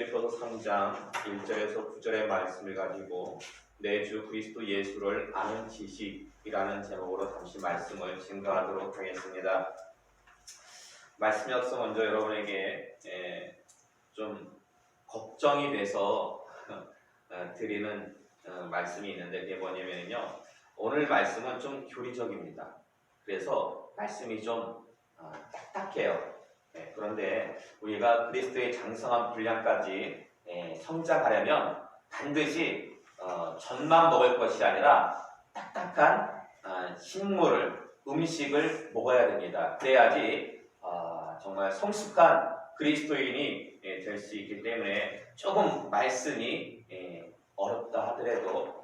빌립보서 3장 1절에서 9절의 말씀을 가지고 내 주 그리스도 예수를 아는 지식이라는 제목으로 잠시 말씀을 증거하도록 하겠습니다. 말씀이 앞서 먼저 여러분에게 좀 걱정이 돼서 드리는 말씀이 있는데 그게 뭐냐면요, 오늘 말씀은 좀 교리적입니다. 그래서 말씀이 좀 딱딱해요. 그런데 우리가 그리스도의 장성한 분량까지 성장하려면 반드시 젖만 먹을 것이 아니라 딱딱한 음식을 먹어야 됩니다. 그래야지 정말 성숙한 그리스도인이 될 수 있기 때문에 조금 말씀이 어렵다 하더라도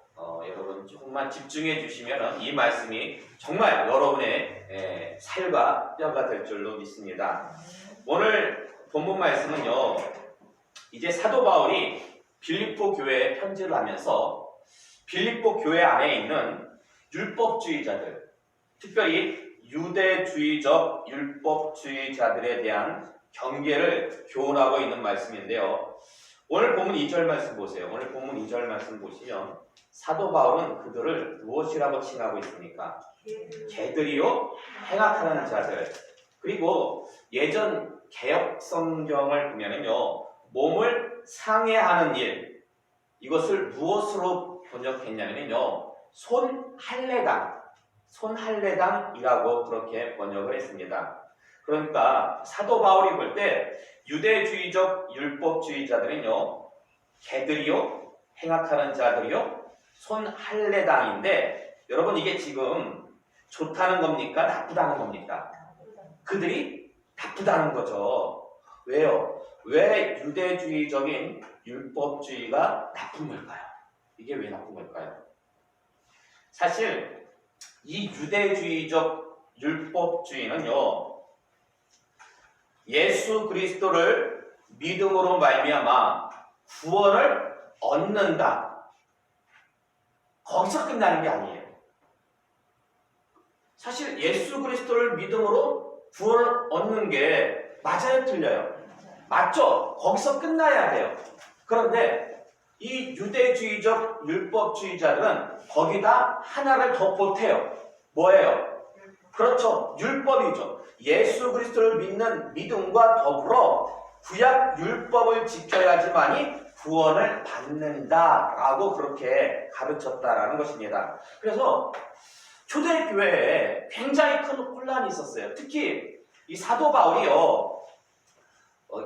여러분 조금만 집중해 주시면 이 말씀이 정말 여러분의 살과 뼈가 될 줄로 믿습니다. 오늘 본문 말씀은요, 이제 사도 바울이 빌립보 교회에 편지를 하면서 빌립보 교회 안에 있는 율법주의자들, 특별히 유대주의적 율법주의자들에 대한 경계를 교훈하고 있는 말씀인데요. 오늘 본문 2절 말씀 보세요. 오늘 본문 2절 말씀 보시면 사도 바울은 그들을 무엇이라고 칭하고 있습니까? 개들이요 행악하는 자들. 그리고 예전 개역 성경을 보면은요, 몸을 상해하는 일, 이것을 무엇으로 번역했냐면요, 손할례당이라고 그렇게 번역을 했습니다. 그러니까 사도 바울이 볼 때 유대주의적 율법주의자들은요, 개들이요 행악하는 자들이요 손할례당인데, 여러분 이게 지금 좋다는 겁니까? 나쁘다는 겁니까? 그들이 나쁘다는 거죠. 왜요? 왜 유대주의적인 율법주의가 나쁜 걸까요? 이게 왜 나쁜 걸까요? 사실 이 유대주의적 율법주의는요, 예수 그리스도를 믿음으로 말미암아 구원을 얻는다, 거기서 끝나는 게 아니에요. 사실 예수 그리스도를 믿음으로 구원을 얻는 게 맞아요, 틀려요? 맞죠? 거기서 끝나야 돼요. 그런데 이 유대주의적 율법주의자들은 거기다 하나를 더 보태요. 뭐예요? 그렇죠, 율법이죠. 예수 그리스도를 믿는 믿음과 더불어 구약 율법을 지켜야지만이 구원을 받는다라고 그렇게 가르쳤다라는 것입니다. 그래서 초대교회에 굉장히 큰 혼란이 있었어요. 특히 이 사도 바울이요,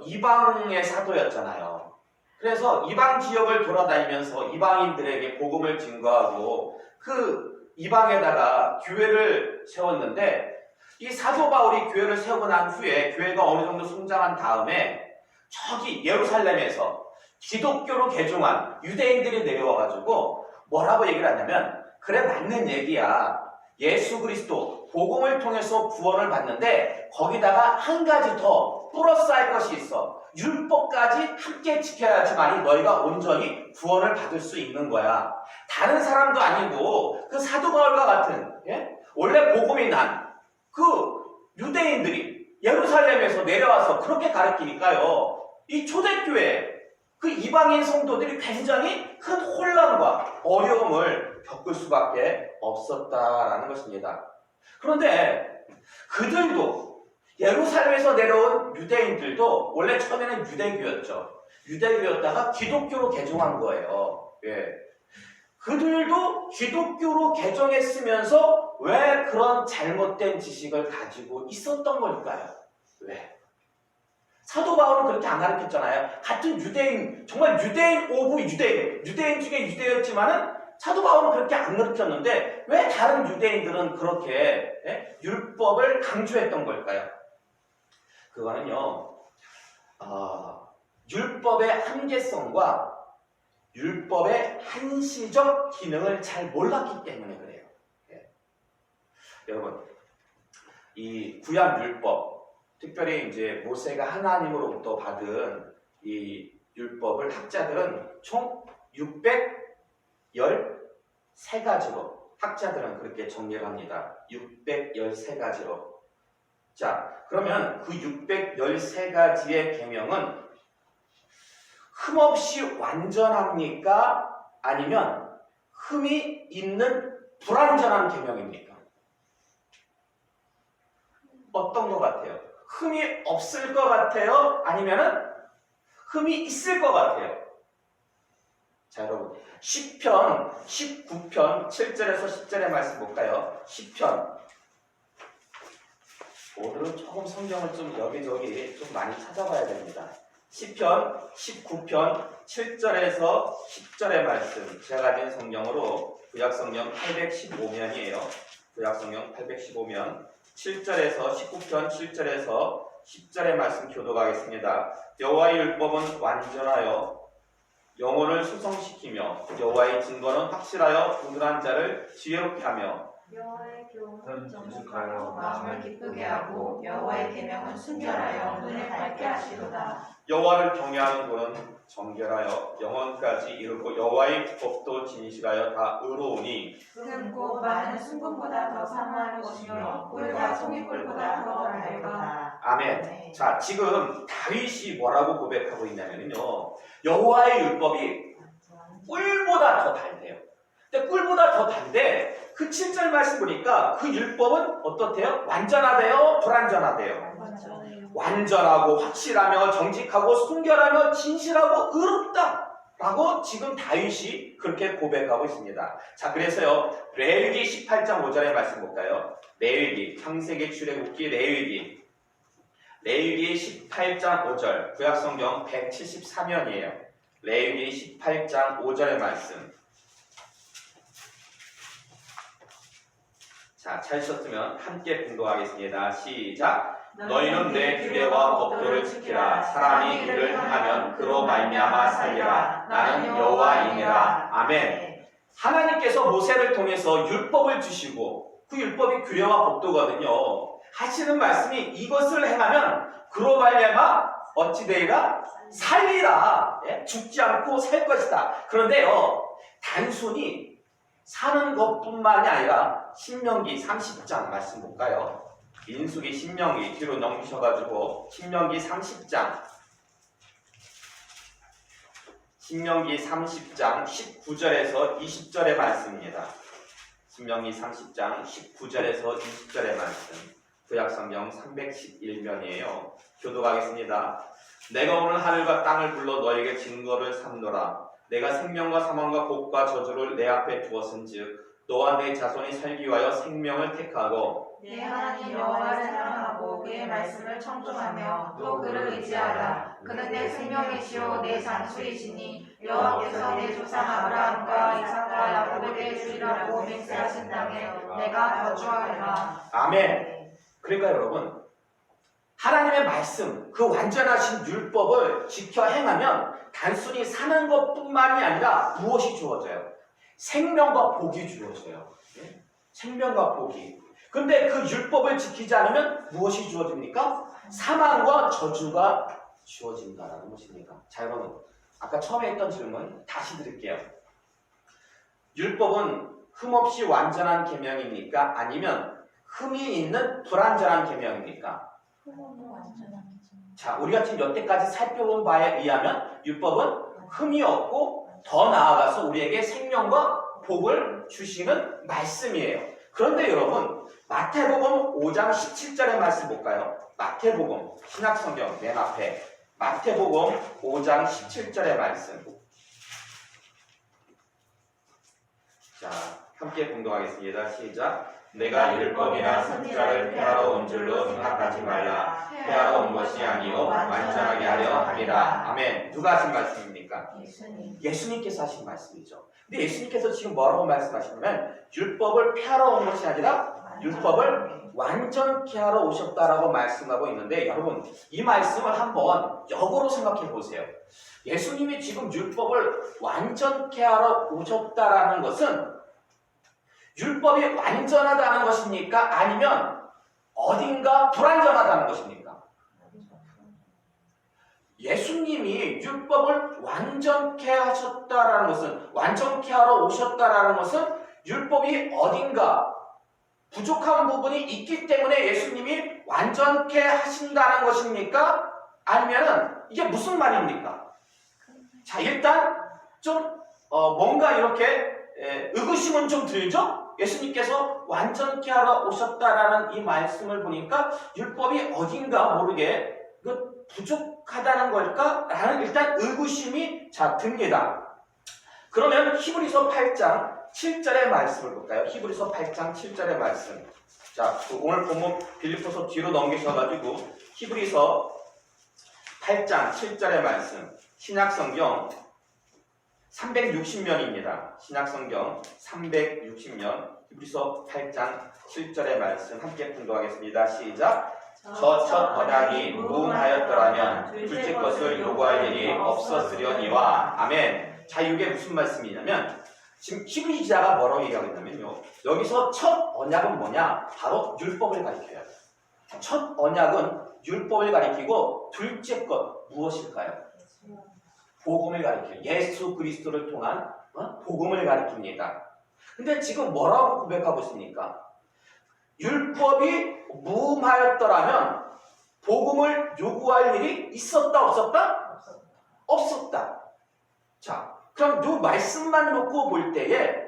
이방의 사도였잖아요. 그래서 이방 지역을 돌아다니면서 이방인들에게 복음을 증거하고 그 이방에다가 교회를 세웠는데, 이 사도 바울이 교회를 세우고 난 후에 교회가 어느 정도 성장한 다음에 저기 예루살렘에서 기독교로 개종한 유대인들이 내려와가지고 뭐라고 얘기를 하냐면, 그래 맞는 얘기야, 예수 그리스도 복음을 통해서 구원을 받는데 거기다가 한 가지 더 플러스 할 것이 있어. 율법까지 함께 지켜야지만이 너희가 온전히 구원을 받을 수 있는 거야. 다른 사람도 아니고 그 사도 바울과 같은 원래 복음이 난 그 유대인들이 예루살렘에서 내려와서 그렇게 가르치니까요, 이 초대교회 그 이방인 성도들이 굉장히 큰 혼란과 어려움을 겪을 수밖에 없었다라는 것입니다. 그런데 그들도, 예루살렘에서 내려온 유대인들도 원래 처음에는 유대교였죠. 유대교였다가 기독교로 개종한 거예요. 그들도 기독교로 개종했으면서 왜 그런 잘못된 지식을 가지고 있었던 걸까요? 왜? 사도 바울은 그렇게 안 가르쳤잖아요. 같은 유대인, 정말 유대인 오브 유대인 중에 유대였지만은 사도 바울은 그렇게 안 가르쳤는데 왜 다른 유대인들은 그렇게 율법을 강조했던 걸까요? 그거는요, 율법의 한계성과 율법의 한시적 기능을 잘 몰랐기 때문에 그래요. 여러분, 이 구약 율법, 특별히 이제 모세가 하나님으로부터 받은 이 율법을 학자들은 총 613가지로, 학자들은 그렇게 정리를 합니다. 613가지로. 자, 그러면 그 613가지의 계명은 흠없이 완전합니까? 아니면 흠이 있는 불완전한 계명입니까? 어떤 것 같아요? 흠이 없을 것 같아요? 아니면은 흠이 있을 것 같아요? 자, 여러분, 시편 19편 7절에서 10절의 말씀 볼까요? 시편. 오늘은 조금 성경을 좀 여기저기 좀 많이 찾아봐야 됩니다. 시편 19편 7절에서 10절의 말씀. 제가 가진 성경으로 구약성경 815면이에요. 구약성경 815면 7절에서 19편 7절에서 10절의 말씀 교독하겠습니다. 여호와의 율법은 완전하여 영혼을 수성시키며 여호와의 증거는 확실하여 분노한 자를 지혜롭게 하며 여호와의 교훈은 정숙하여 마음을 기쁘게 하고 여호와의 계명은 순결하여 눈을 밝게 하시도다. 여호와를 경외하는 분은 정결하여 영원까지 이르고 여호와의 법도 진실하여 다 의로우니 금고 많은 순금보다 더 사모할 것이며 꿀과 송이꿀보다 더 달다. 아멘. 네. 자, 지금 다윗이 뭐라고 고백하고 있냐면요, 여호와의 율법이 꿀보다 더 달대요. 근데 꿀보다 더 단데 그 7절 말씀 보니까 그 율법은 어떻대요? 완전하대요? 불완전하대요? 완전하고 확실하며 정직하고 순결하며 진실하고 의롭다 라고 지금 다윗이 그렇게 고백하고 있습니다. 자, 그래서요, 레위기 18장 5절의 말씀 볼까요? 레위기, 창세기, 출애굽기, 레위기 18장 5절, 구약성경 174면이에요. 레위기 18장 5절의 말씀. 자, 찾으셨으면 함께 공독하겠습니다. 시작. 너희는 내 규례와 법도를 지키라. 사람이 이를 행하면 그로 말미암아 살리라. 나는 여호와이니라. 아멘. 하나님께서 모세를 통해서 율법을 주시고 그 율법이 규례와 법도거든요. 하시는 말씀이 이것을 행하면 그로 말미암아 어찌 되리라? 살리라. 죽지 않고 살 것이다. 그런데요, 단순히 사는 것뿐만이 아니라 신명기 30장 말씀 볼까요? 민수기, 신명기 뒤로 넘기셔가지고 신명기 30장 19절에서 20절의 말씀입니다. 신명기 30장 19절에서 20절의 말씀. 구약성경 311면이에요. 교독하겠습니다. 내가 오늘 하늘과 땅을 불러 너에게 증거를 삼노라. 내가 생명과 사망과 복과 저주를 내 앞에 두었은즉 너와 내 자손이 살기 위하여 생명을 택하고 내 하나님 여호와를 사랑하고 그의 말씀을 청종하며 또 그를 의지하라. 그는 내 생명이시오 내 장수이시니 여호와께서 내 조상 아브라함과 이삭과 야곱에게 주리라고 맹세하신 땅에 내가 거주하리라. 아멘. 그러니까 여러분, 하나님의 말씀, 그 완전하신 율법을 지켜 행하면 단순히 사는 것뿐만이 아니라 무엇이 주어져요? 생명과 복이 주어져요. 생명과 복이. 근데 그 율법을 지키지 않으면 무엇이 주어집니까? 사망과 저주가 주어진다라는 것입니다. 자, 여러분, 아까 처음에 했던 질문 다시 드릴게요. 율법은 흠없이 완전한 계명입니까? 아니면 흠이 있는 불완전한 계명입니까? 자, 우리가 지금 여태까지 살펴본 바에 의하면 율법은 흠이 없고 더 나아가서 우리에게 생명과 복을 주시는 말씀이에요. 그런데 여러분, 마태복음 5장 17절의 말씀 볼까요? 마태복음, 신약성경 맨 앞에 마태복음 5장 17절의 말씀. 자, 함께 공독하겠습니다. 시작. 내가 율법이나 선지자를 폐하러 온 줄로 생각하지 말라. 폐하러 온 것이 아니요 완전하게 하려 함이라. 아멘. 누가 하신 말씀입니까? 예수님께서 하신 말씀이죠. 근데 예수님께서 지금 뭐라고 말씀하시냐면 율법을 폐하러 온 것이 아니라 율법을 완전케 하러 오셨다라고 말씀하고 있는데, 여러분, 이 말씀을 한번 역으로 생각해 보세요. 예수님이 지금 율법을 완전케 하러 오셨다라는 것은 율법이 완전하다는 것입니까? 아니면 어딘가 불완전하다는 것입니까? 예수님이 율법을 완전케 하셨다라는 것은, 완전케 하러 오셨다라는 것은 율법이 어딘가 부족한 부분이 있기 때문에 예수님이 완전케 하신다는 것입니까? 아니면은 이게 무슨 말입니까? 자, 일단 좀 뭔가 이렇게 의구심은 좀 들죠? 예수님께서 완전케 하러 오셨다라는 이 말씀을 보니까 율법이 어딘가 모르게 부족하다는 걸까? 라는 일단 의구심이 듭니다. 그러면 히브리서 8장 7절의 말씀을 볼까요? 히브리서 8장 7절의 말씀. 자, 오늘 본문 빌립보서 뒤로 넘기셔가지고 히브리서 8장 7절의 말씀. 신약성경 360면입니다. 신약성경 360면 히브리서 8장 7절의 말씀 함께 분도하겠습니다. 시작. 저 첫 언약이 무음하였더라면 둘째 것을 요구할 일이 없었으려니와. 아멘. 자, 이게 무슨 말씀이냐면 지금 히브리 기자가 뭐라고 얘기하고 있냐면요. 여기서 첫 언약은 뭐냐? 바로 율법을 가리켜요. 첫 언약은 율법을 가리키고 둘째 것 무엇일까요? 복음을 가리켜요. 예수 그리스도를 통한 복음을 가리킵니다. 근데 지금 뭐라고 고백하고 있습니까? 율법이 무음하였더라면 복음을 요구할 일이 있었다 없었다? 없었다. 자, 그럼 이 말씀만 놓고 볼 때에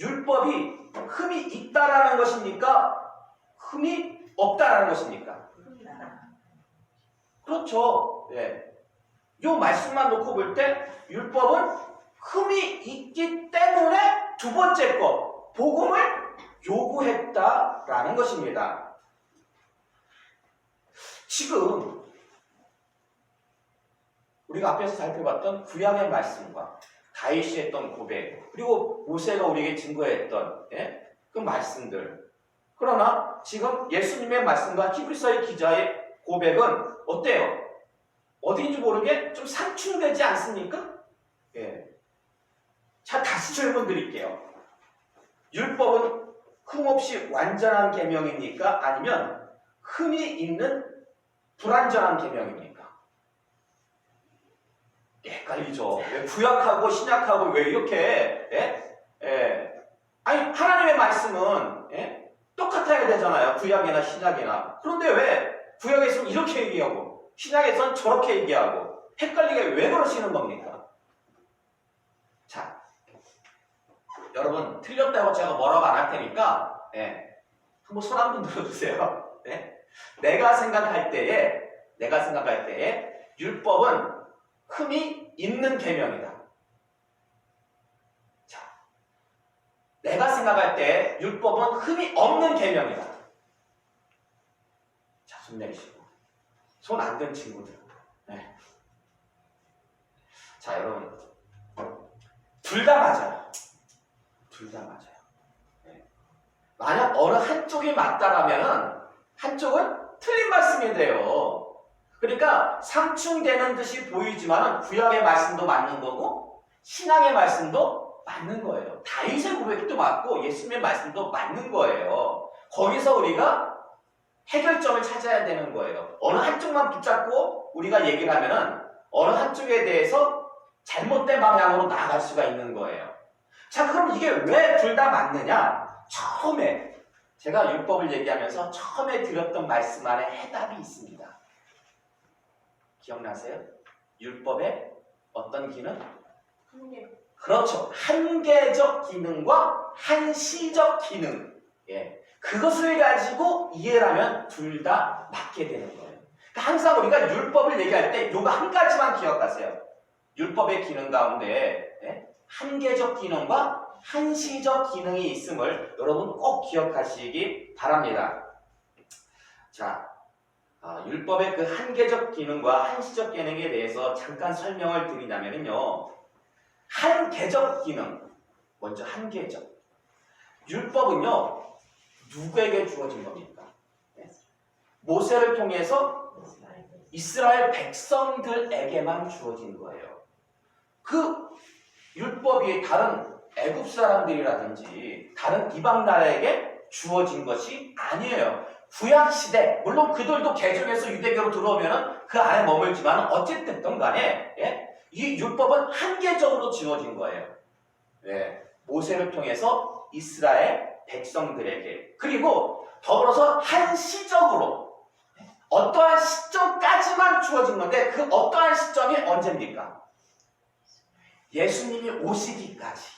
율법이 흠이 있다라는 것입니까? 흠이 없다라는 것입니까? 그렇죠. 예. 이 말씀만 놓고 볼 때 율법은 흠이 있기 때문에 두 번째 것, 복음을 요구했다라는 것입니다. 지금 우리가 앞에서 살펴봤던 구약의 말씀과 다윗이 했던 고백, 그리고 모세가 우리에게 증거했던 그 말씀들. 그러나 지금 예수님의 말씀과 히브리서의 기자의 고백은 어때요? 어디인지 모르게 좀 상충되지 않습니까? 예. 자, 다시 질문 드릴게요. 율법은 흠없이 완전한 계명입니까? 아니면 흠이 있는 불완전한 계명입니까? 헷갈리죠. 왜 구약하고 신약하고 왜 이렇게 아니 하나님의 말씀은 똑같아야 되잖아요. 구약이나 신약이나. 그런데 왜 구약에서는 이렇게 얘기하고 신약에서는 저렇게 얘기하고 헷갈리게 왜 그러시는 겁니까? 자, 여러분 틀렸다고 제가 뭐라고 안 할 테니까 한번 손 한번 들어주세요. 내가 생각할 때에 율법은 흠이 있는 계명이다. 자, 내가 생각할 때 율법은 흠이 없는 계명이다. 자, 손 내리시고 손 안 든 친구들. 자, 여러분 둘 다 맞아요. 둘 다 맞아요. 만약 어느 한쪽이 맞다라면 한쪽은 틀린 말씀이 돼요. 그러니까 상충되는 듯이 보이지만 구약의 말씀도 맞는 거고 신약의 말씀도 맞는 거예요. 다윗의 고백도 맞고 예수님의 말씀도 맞는 거예요. 거기서 우리가 해결점을 찾아야 되는 거예요. 어느 한쪽만 붙잡고 우리가 얘기를 하면은 어느 한쪽에 대해서 잘못된 방향으로 나아갈 수가 있는 거예요. 자, 그럼 이게 왜 둘 다 맞느냐? 처음에 제가 율법을 얘기하면서 처음에 드렸던 말씀 안에 해답이 있습니다. 기억나세요? 율법의 어떤 기능? 한계. 그렇죠. 한계적 기능과 한시적 기능. 그것을 가지고 이해를 하면 둘 다 맞게 되는 거예요. 그러니까 항상 우리가 율법을 얘기할 때 이거 한 가지만 기억하세요. 율법의 기능 가운데 한계적 기능과 한시적 기능이 있음을 여러분 꼭 기억하시기 바랍니다. 자, 율법의 그 한계적 기능과 한시적 기능에 대해서 잠깐 설명을 드리자면요. 한계적 기능, 먼저 한계적. 율법은요, 누구에게 주어진 겁니까? 모세를 통해서 이스라엘 백성들에게만 주어진 거예요. 그 율법이 다른 애굽 사람들이라든지 다른 이방 나라에게 주어진 것이 아니에요. 구약 시대, 물론 그들도 개종해서 유대교로 들어오면 그 안에 머물지만 어쨌든 간에 이 율법은 한계적으로 주어진 거예요. 모세를 통해서 이스라엘 백성들에게, 그리고 더불어서 한시적으로 어떠한 시점까지만 주어진 건데 그 어떠한 시점이 언제입니까? 예수님이 오시기까지.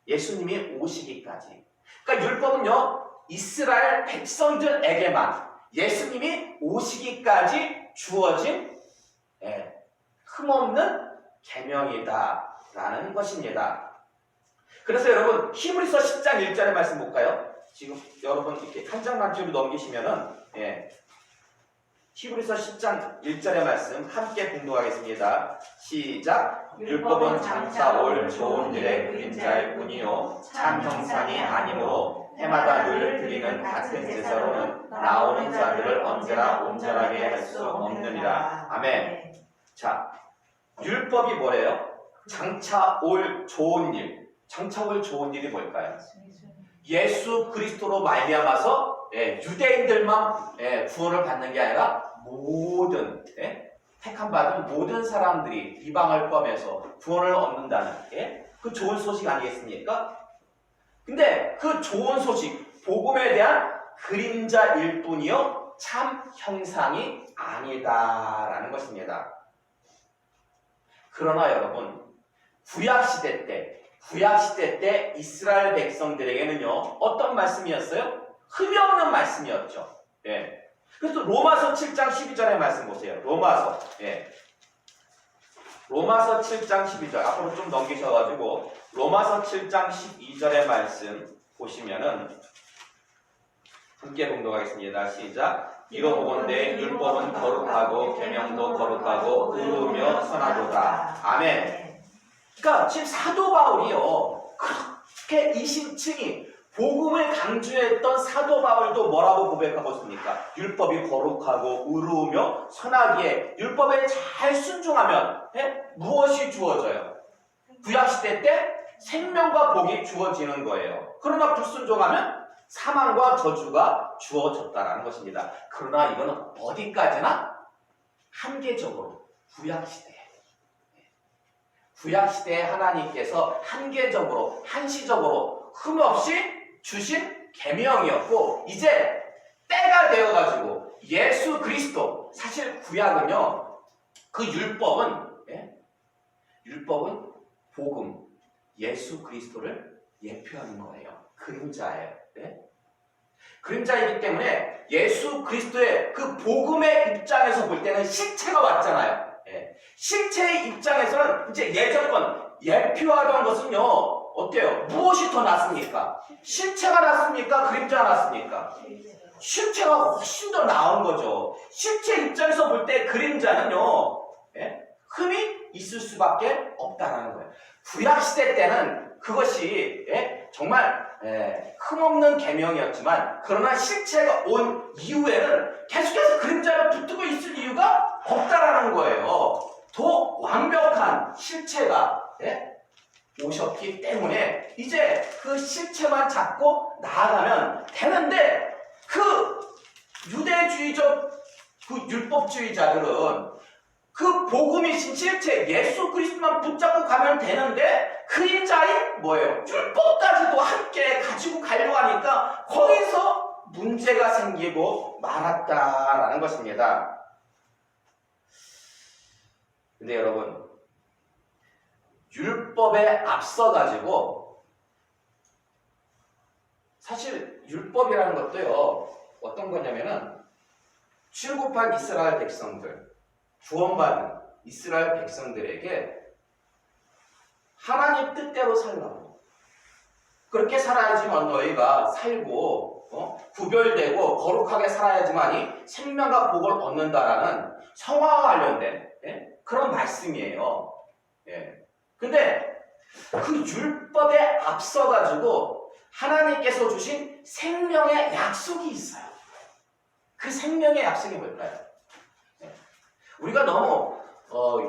예수님이 오시기까지. 그러니까 율법은요, 이스라엘 백성들에게만 예수님이 오시기까지 주어진 흠없는 계명이다라는 것입니다. 그래서 여러분 히브리서 10장 1절의 말씀 볼까요? 지금 여러분 이렇게 한 장만 뒤로 넘기시면은 히브리서 10장 1절의 말씀 함께 공독하겠습니다. 시작. 율법은 장차 올 좋은 일의 그림자일 뿐이요 참 형상이 아니므로 해마다 늘 드리는 같은 제사로는 나오는 자들을 언제나 온전하게 할 수 없느니라. 아멘. 자, 율법이 뭐래요? 장차 올 좋은 일. 장차 올 좋은 일이 뭘까요? 예수 그리스도로 말미암아서 유대인들만 구원을 받는 게 아니라 모든 택함 받은 모든 사람들이 이방을 포함해서 구원을 얻는다는 그 좋은 소식 아니겠습니까? 근데 그 좋은 소식, 복음에 대한 그림자일 뿐이요 참 형상이 아니다라는 것입니다. 그러나 여러분 구약시대 때 이스라엘 백성들에게는요 어떤 말씀이었어요? 흠이 없는 말씀이었죠. 그래서 로마서 7장 12절의 말씀 보세요. 로마서 7장 12절 앞으로 좀 넘기셔가지고 로마서 7장 12절의 말씀 보시면은 함께 공독하겠습니다. 시작. 이로 보건대 율법은 거룩하고 계명도 거룩하고 의로우며 선하도다. 아멘. 그러니까 지금 사도 바울이요 그렇게 이심층이 복음을 강조했던 사도 바울도 뭐라고 고백하고 있습니까? 율법이 거룩하고 의로우며 선하기에 율법에 잘 순종하면 무엇이 주어져요? 구약시대 때 생명과 복이 주어지는 거예요. 그러나 불순종하면 사망과 저주가 주어졌다는 것입니다. 그러나 이거는 어디까지나 한계적으로 구약시대에 하나님께서 한시적으로 흠없이 주신 계명이었고 이제 때가 되어가지고 예수 그리스도 사실 구약은요 그 율법은 복음 예수 그리스도를 예표하는 거예요. 그림자예요. 그림자이기 때문에 예수 그리스도의 그 복음의 입장에서 볼 때는 실체가 왔잖아요. 실체의 입장에서는 이제 예전권 예표하던 것은요 어때요? 무엇이 더 낫습니까? 실체가 낫습니까? 그림자가 낫습니까? 실체가 훨씬 더 나은 거죠. 실체 입장에서 볼 때 그림자는요 흠이 있을 수밖에 없다라는 거예요. 구약시대 때는 그것이 정말 흠없는 계명이었지만 그러나 실체가 온 이후에는 계속해서 그림자가 붙들고 있을 이유가 없다라는 거예요. 더 완벽한 실체가 오셨기 때문에 이제 그 실체만 잡고 나아가면 되는데 그 유대주의적 그 율법주의자들은 그 복음이신 실체 예수 그리스도만 붙잡고 가면 되는데 그림자인 뭐예요? 율법까지도 함께 가지고 가려고 하니까 거기서 문제가 생기고 말았다라는 것입니다. 근데 여러분 율법에 앞서가지고 사실 율법이라는 것도요 어떤 거냐면은 출국한 이스라엘 백성들 구원받은 이스라엘 백성들에게 하나님 뜻대로 살라고 그렇게 살아야지만 너희가 살고 구별되고 거룩하게 살아야지만이 생명과 복을 얻는다라는 성화와 관련된 그런 말씀이에요. 근데 그 율법에 앞서가지고 하나님께서 주신 생명의 약속이 있어요. 그 생명의 약속이 뭘까요? 우리가 너무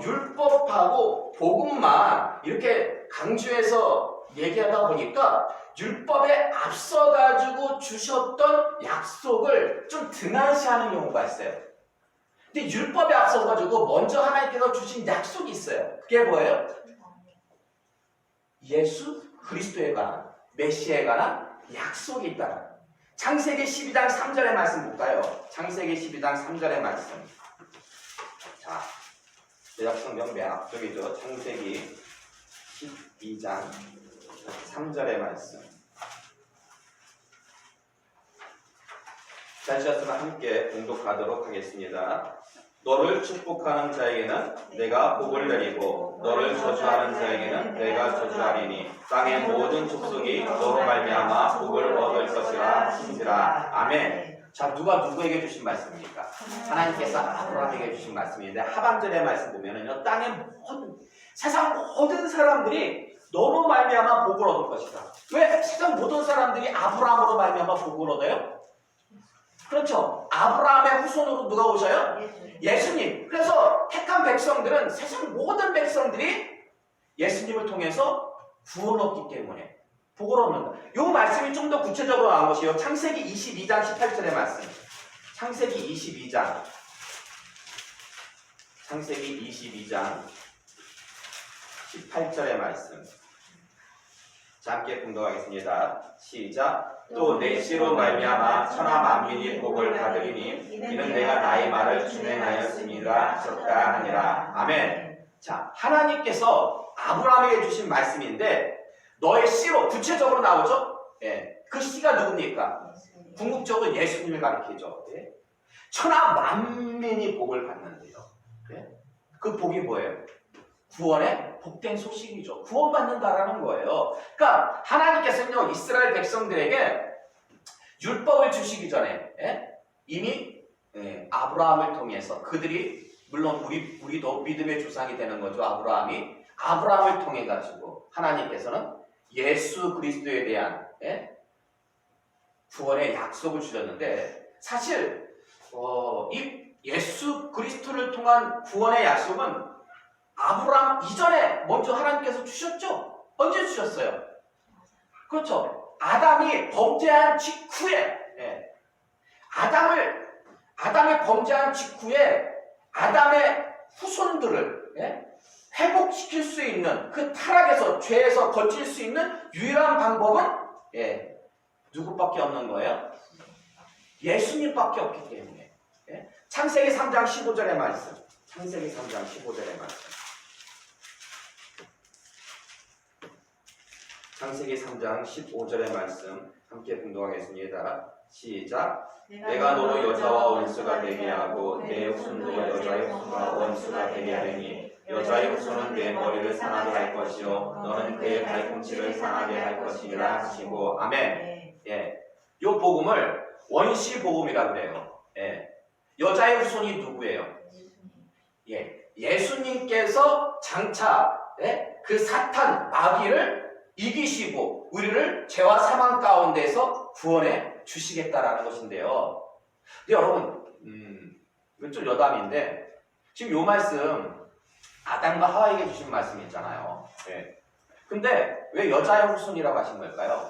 율법하고 복음만 이렇게 강조해서 얘기하다 보니까 율법에 앞서가지고 주셨던 약속을 좀 등한시하는 경우가 있어요. 근데 율법에 앞서가지고 먼저 하나님께서 주신 약속이 있어요. 그게 뭐예요? 예수 그리스도에 관한 메시아에 관한 약속이 있다. 창세기 12장 3절의 말씀 볼까요? 창세기 12장 3절의 말씀. 자, 제작성경 맨 앞쪽이죠. 창세기 12장 3절의 말씀. 잘 주셨으면 함께 공독하도록 하겠습니다. 너를 축복하는 자에게는 내가 복을 내리고 너를 저주하는 자에게는 내가 저주하리니 땅의 모든 족속이 너로 말미암아 복을 얻을 것이라 신지라. 아멘. 자, 누가 누구에게 주신 말씀입니까? 하나님께서 아브라함에게 주신 말씀인데 하반절의 말씀 보면은요, 땅의 모든 세상 모든 사람들이 너로 말미암아 복을 얻을 것이다. 왜 세상 모든 사람들이 아브라함으로 말미암아 복을 얻어요? 그렇죠. 아브라함의 후손으로 누가 오셔요? 예수님. 그래서 택한 백성들은 세상 모든 백성들이 예수님을 통해서 구원 얻기 때문에 복을 얻는다. 이 말씀이 좀 더 구체적으로 나온 것이요. 창세기 22장 18절의 말씀. 창세기 22장 18절의 말씀. 자, 함께 공독하겠습니다. 시작. 또 내 씨로 말미암아 천하 만민이 복을 받으리니 이는 내가 나의 말을 준행하였음이라 하셨다 하니라. 아멘. 자, 하나님께서 아브라함에게 주신 말씀인데 너의 씨로 구체적으로 나오죠? 예. 그 씨가 누굽니까? 궁극적으로 예수님을 가리키죠. 예. 천하 만민이 복을 받는데요. 예. 그 복이 뭐예요? 구원의 복된 소식이죠. 구원받는다라는 거예요. 그러니까 하나님께서는요, 이스라엘 백성들에게 율법을 주시기 전에 이미 아브라함을 통해서 그들이, 물론 우리도 믿음의 조상이 되는 거죠. 아브라함을 통해 가지고 하나님께서는 예수 그리스도에 대한 구원의 약속을 주셨는데, 사실 이 예수 그리스도를 통한 구원의 약속은 아브라함 이전에 먼저 하나님께서 주셨죠? 언제 주셨어요? 그렇죠. 아담이 범죄한 직후에, 아담이 범죄한 직후에 아담의 후손들을 회복시킬 수 있는, 그 타락에서, 죄에서 거칠 수 있는 유일한 방법은 누구밖에 없는 거예요? 예수님밖에 없기 때문에. 창세기 3장 15절의 말씀. 창세기 3장 15절의 말씀. 창세기 3장 15절의 말씀 함께 공독하겠습니다. 시작. 내가 너로 여자와 원수가 되게 하고 내 후손도 여자의 후손과 원수가 되게 하리니 여자의 후손은 내 머리를 상하게 할 것이요 너는 그의 발꿈치를 상하게 할 것이라 하시고. 아멘. 요 복음을 원시 복음이라고 그래요. 여자의 후손이 누구예요? 예수님께서 장차 그 사탄 마귀를 이기시고 우리를 죄와 사망 가운데서 구원해 주시겠다라는 것인데요. 근데 여러분, 이건 좀 여담인데 지금 요 말씀 아담과 하와에게 주신 말씀이 있잖아요. 근데 왜 여자의 후손이라고 하신 걸까요?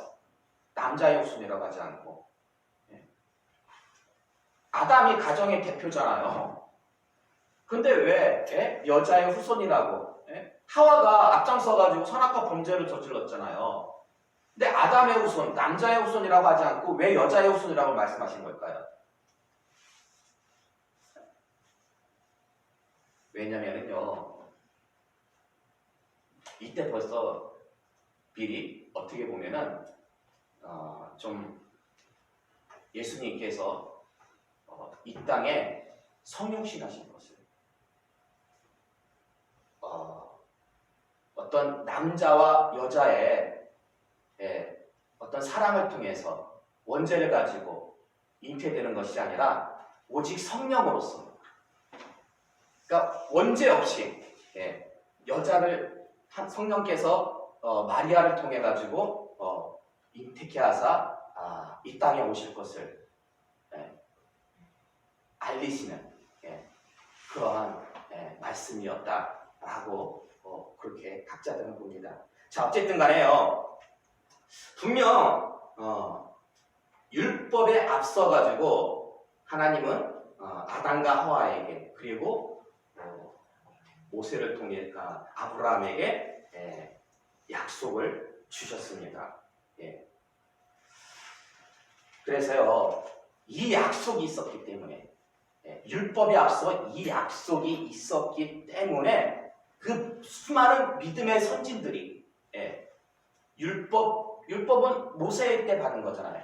남자의 후손이라고 하지 않고. 아담이 가정의 대표잖아요. 근데 왜 여자의 후손이라고? 하와가 앞장서가지고 선악과 범죄를 저질렀잖아요. 근데 아담의 후손, 남자의 후손이라고 하지 않고 왜 여자의 후손이라고 말씀하신 걸까요? 왜냐면은요, 이때 벌써 미리 어떻게 보면은 좀 예수님께서 이 땅에 성육신하신 것을 어떤 남자와 여자의 어떤 사랑을 통해서 원죄를 가지고 잉태되는 것이 아니라 오직 성령으로서, 그러니까 원죄 없이 여자를 성령께서 마리아를 통해 가지고 잉태케 하사 이 땅에 오실 것을 알리시는 그러한 말씀이었다라고 그렇게 각자들은 봅니다. 자, 어쨌든 간에요, 분명 율법에 앞서 가지고 하나님은 아담과 하와에게, 그리고 모세를 통해 아브라함에게 약속을 주셨습니다. 그래서요, 이 약속이 있었기 때문에, 율법에 앞서 이 약속이 있었기 때문에 그 수많은 믿음의 선진들이 율법은 모세 때 받은 거잖아요.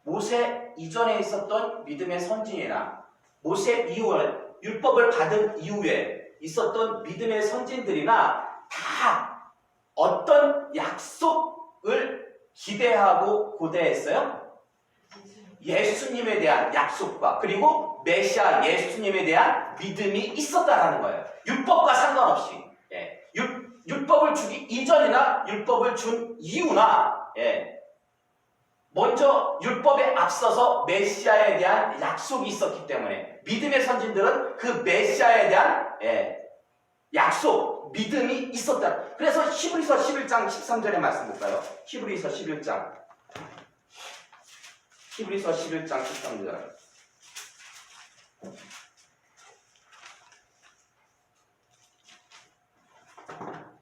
모세 이전에 있었던 믿음의 선진이나 모세 이후에 율법을 받은 이후에 있었던 믿음의 선진들이나 다 어떤 약속을 기대하고 고대했어요? 예수님에 대한 약속과 그리고 메시아 예수님에 대한 믿음이 있었다라는 거예요. 율법과 상관없이. 율법을 주기 이전이나 율법을 준 이후나 먼저 율법에 앞서서 메시아에 대한 약속이 있었기 때문에 믿음의 선진들은 그 메시아에 대한 약속, 믿음이 있었다. 그래서 히브리서 11장 13절의 말씀 볼까요? 히브리서 11장 13절.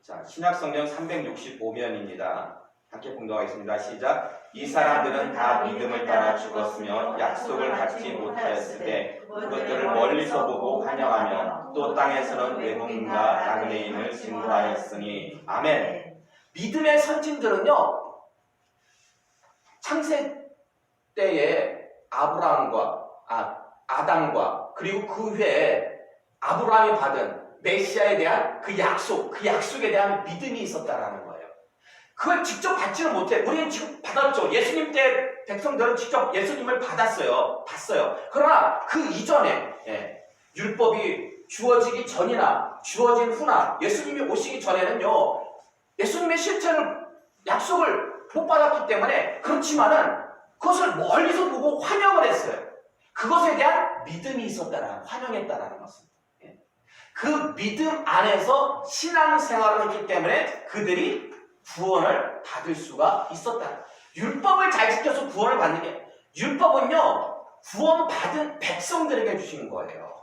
자, 신약성경 365면입니다. 함께 봉독하겠습니다. 시작. 이 사람들은 다 믿음을 따라 죽었으며 약속을 받지 못하였을 때 그것들을 멀리서 보고 환영하며 또 땅에서는 외국인과 나그네인을 증거하였으니. 아멘. 믿음의 선진들은요, 창세 때에 아담과 그리고 그 후에 아브라함이 받은 메시아에 대한 그 약속에 대한 믿음이 있었다라는 거예요. 그걸 직접 받지는 못해. 우리는 지금 받았죠. 예수님 때 백성들은 직접 예수님을 봤어요. 그러나 그 이전에 율법이 주어지기 전이나 주어진 후나 예수님이 오시기 전에는요, 예수님의 실체를 약속을 못 받았기 때문에 그렇지만은 그것을 멀리서 보고 환영을 했어요. 그것에 대한 믿음이 환영했다라는 것입니다. 그 믿음 안에서 신앙생활을 했기 때문에 그들이 구원을 받을 수가 있었다. 율법을 잘 지켜서 구원을 받는 게, 율법은요, 구원받은 백성들에게 주신 거예요.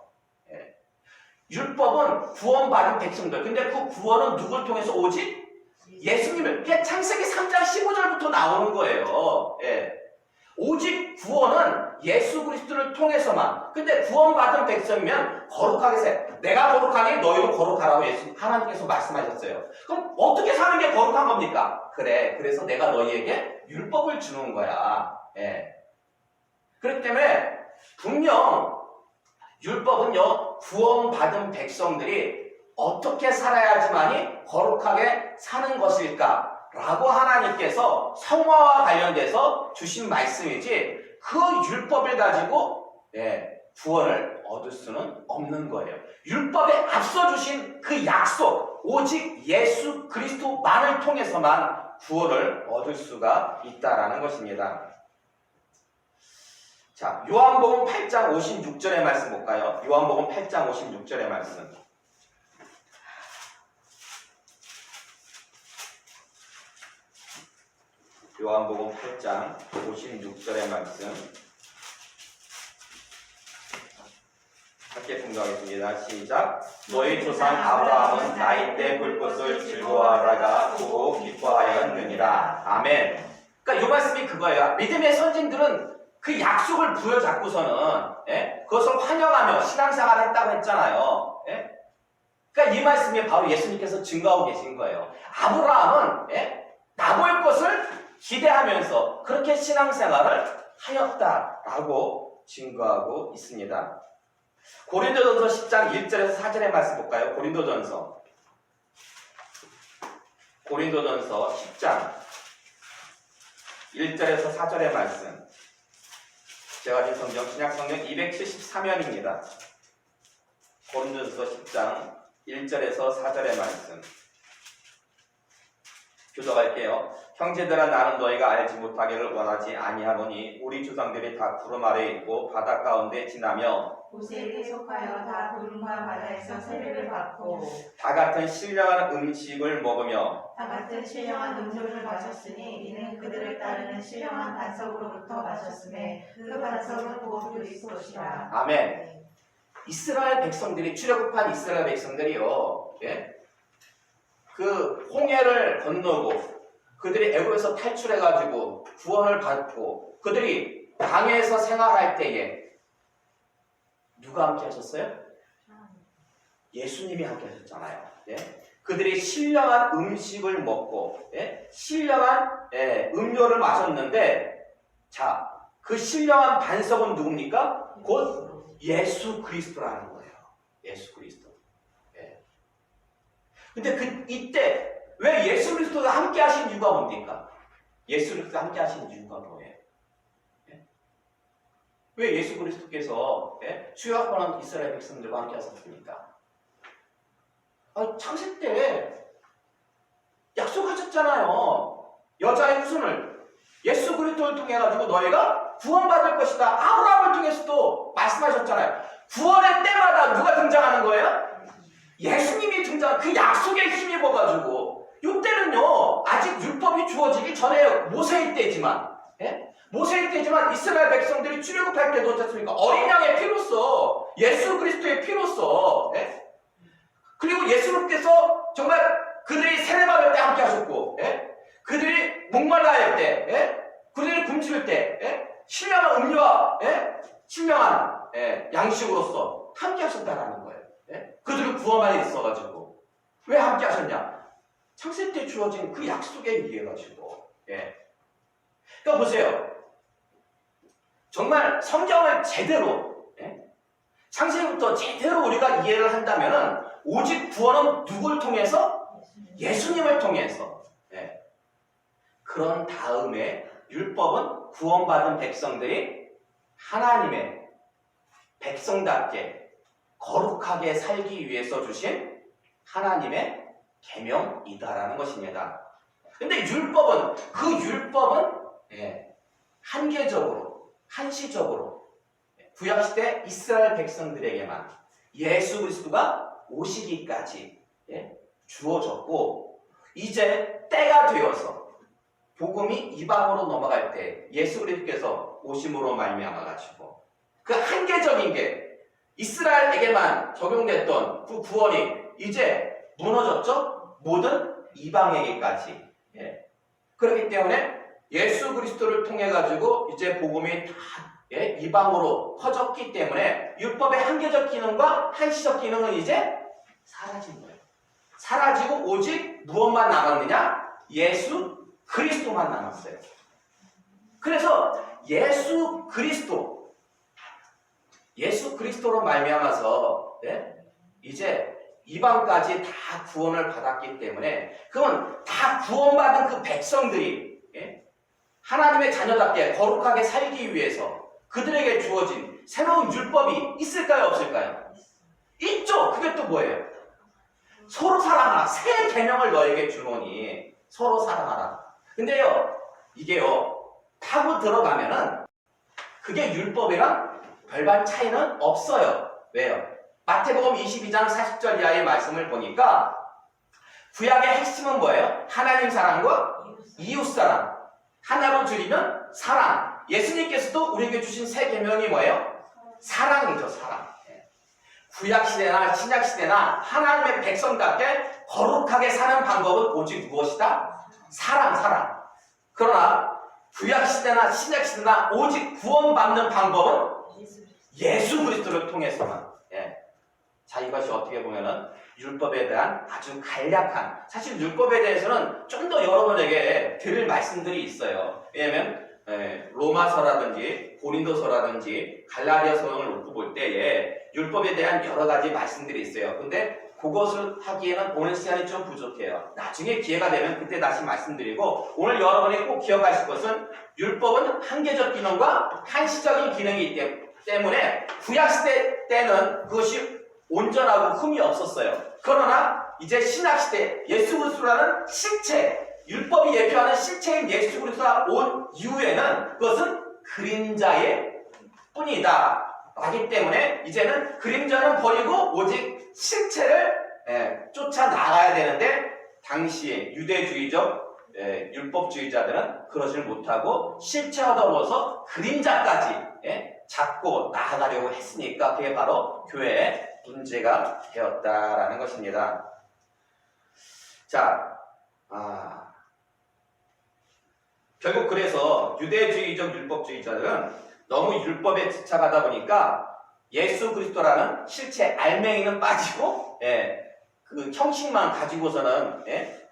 율법은 구원받은 백성들. 근데 그 구원은 누굴 통해서 오지? 예수님을. 그게 창세기 3장 15절부터 나오는 거예요. 오직 구원은 예수 그리스도를 통해서만. 근데 구원받은 백성이면 거룩하게 살. 내가 거룩하니 너희도 거룩하라고 하나님께서 말씀하셨어요. 그럼 어떻게 사는 게 거룩한 겁니까? 그래서 내가 너희에게 율법을 주는 거야. 그렇기 때문에 분명 율법은요, 구원받은 백성들이 어떻게 살아야지만이 거룩하게 사는 것일까? 라고 하나님께서 성화와 관련돼서 주신 말씀이지, 그 율법을 가지고 구원을 얻을 수는 없는 거예요. 율법에 앞서 주신 그 약속, 오직 예수 그리스도만을 통해서만 구원을 얻을 수가 있다라는 것입니다. 자, 요한복음 8장 56절의 말씀 볼까요? 요한복음 8장 56절의 말씀. 요한복음 8장 56절의 말씀 함께 봉독하겠습니다. 시작. 너희 조상 아브라함은 나이 때 볼 것을 즐거워하다가 보고 기뻐하였느니라. 아멘. 그러니까 이 말씀이 그거예요. 믿음의 선진들은 그 약속을 부여잡고서는 그것을 환영하며 신앙생활을 했다고 했잖아요. 그러니까 이 말씀이 바로 예수님께서 증거하고 계신 거예요. 아브라함은 나볼 것을 기대하면서 그렇게 신앙생활을 하였다라고 증거하고 있습니다. 고린도전서 10장 1절에서 4절의 말씀 볼까요? 고린도전서 10장 1절에서 4절의 말씀. 제가 진 성경 신약성경 273면입니다. 고린도전서 10장 1절에서 4절의 말씀 교독할게요. 형제들아, 나는 너희가 알지 못하기를 원하지 아니하노니 우리 조상들이 다 구름 아래에 있고 바다 가운데 지나며 모세에게 속하여 다 구름과 바다에서 세례를 받고 다 같은 신령한 음식을 먹으며 다 같은 신령한 음료를 마셨으니 이는 그들을 따르는 신령한 반석으로부터 마셨음에 그 반석은 곧 그리스도시라. 아멘. 이스라엘 백성들이, 출애굽한 이스라엘 백성들이요, 그 홍해를 건너고 그들이 애굽에서 탈출해가지고 구원을 받고 그들이 강에서 생활할 때에 누가 함께 하셨어요? 예수님이 함께 하셨잖아요. 예? 그들이 신령한 음식을 먹고 신령한 음료를 마셨는데 자, 그 신령한 반석은 누굽니까? 곧 예수 그리스도라는 거예요. 예수 그리스도. 근데 이때 왜 예수 그리스도가 함께 하신 이유가 뭡니까? 예수 그리스도가 함께 하신 이유가 뭐예요? 왜 예수 그리스도께서 출애굽하는 이스라엘 백성들과 함께 하셨습니까? 창세 때 약속하셨잖아요. 여자의 후손을 예수 그리스도를 통해 가지고 너희가 구원받을 것이다. 아브라함을 통해서도 말씀하셨잖아요. 구원의 때마다 누가 등장하는 거예요? 예수님이 등장. 그 약속에 힘입어가지고 이때는요 아직 율법이 주어지기 전에 모세의 때지만 모세의 때지만 이스라엘 백성들이 출애굽할 때도 어떻습니까? 어린 양의 피로써 예수 그리스도의 피로써 그리고 예수님께서 정말 그들이 세례받을 때 함께 하셨고 그들이 목말라 할 때 그들이 굶주릴 때 신령한 음료와 신령한 양식으로서 함께 하셨다라는 거예요. 그들을 구원만에 있어가지고 왜 함께 하셨냐? 창세 때 주어진 그 약속에 의해가지고 그러니까 보세요. 정말 성경을 제대로 창세부터 제대로 우리가 이해를 한다면은 오직 구원은 누굴 통해서? 예수님을 통해서. 그런 다음에 율법은 구원받은 백성들이 하나님의 백성답게 거룩하게 살기 위해서 주신 하나님의 계명이다라는 것입니다. 근데 율법은 한계적으로 한시적으로 구약시대 이스라엘 백성들에게만 예수 그리스도가 오시기까지 주어졌고 이제 때가 되어서 복음이 이방으로 넘어갈 때 예수 그리스도께서 오심으로 말미암아 가지고 그 한계적인 게 이스라엘에게만 적용됐던 그 구원이 이제 무너졌죠? 모든 이방에게까지. 그렇기 때문에 예수 그리스도를 통해 가지고 이제 복음이 다 이방으로 퍼졌기 때문에 율법의 한계적 기능과 한시적 기능은 이제 사라진 거예요. 사라지고 오직 무엇만 남았느냐? 예수 그리스도만 남았어요. 그래서 예수 그리스도로 말미암아서 이제 이방까지 다 구원을 받았기 때문에 그건 다 구원받은 그 백성들이 하나님의 자녀답게 거룩하게 살기 위해서 그들에게 주어진 새로운 율법이 있을까요? 없을까요? 있죠. 그게 또 뭐예요? 서로 사랑하라. 새 계명을 너에게 주노니 서로 사랑하라. 근데요 이게요 타고 들어가면은 그게 율법이랑 별반 차이는 없어요. 왜요? 마태복음 22장 40절 이하의 말씀을 보니까 구약의 핵심은 뭐예요? 하나님 사랑과 이웃 사랑. 하나로 줄이면 사랑. 예수님께서도 우리에게 주신 새 계명이 뭐예요? 사랑이죠. 사랑. 구약시대나 신약시대나 하나님의 백성답게 거룩하게 사는 방법은 오직 무엇이다? 사랑. 그러나 구약시대나 신약시대나 오직 구원받는 방법은 예수 그리스도를 통해서만. 자, 이것이 어떻게 보면은 율법에 대한 아주 간략한, 사실 율법에 대해서는 좀 더 여러분에게 드릴 말씀들이 있어요. 왜냐면 로마서라든지 고린도서라든지 갈라디아서를 놓고 볼 때에 율법에 대한 여러 가지 말씀들이 있어요. 근데 그것을 하기에는 오늘 시간이 좀 부족해요. 나중에 기회가 되면 그때 다시 말씀드리고, 오늘 여러분이 꼭 기억하실 것은 율법은 한계적 기능과 한시적인 기능이 있기 때문에 구약시대 때는 그것이 온전하고 흠이 없었어요. 그러나 이제 신약시대 예수 그리스도라는 실체, 율법이 예표하는 실체인 예수 그리스도가 온 이후에는 그것은 그림자의 뿐이다 하기 때문에 이제는 그림자는 버리고 오직 실체를 쫓아 나가야 되는데, 당시에 유대주의적 율법주의자들은 그러지를 못하고 실체와 더불어서 그림자까지 잡고 나아가려고 했으니까 그게 바로 교회의 문제가 되었다라는 것입니다. 자, 결국 그래서 유대주의적 율법주의자들은 너무 율법에 집착하다 보니까 예수 그리스도라는 실체 알맹이는 빠지고 그 형식만 가지고서는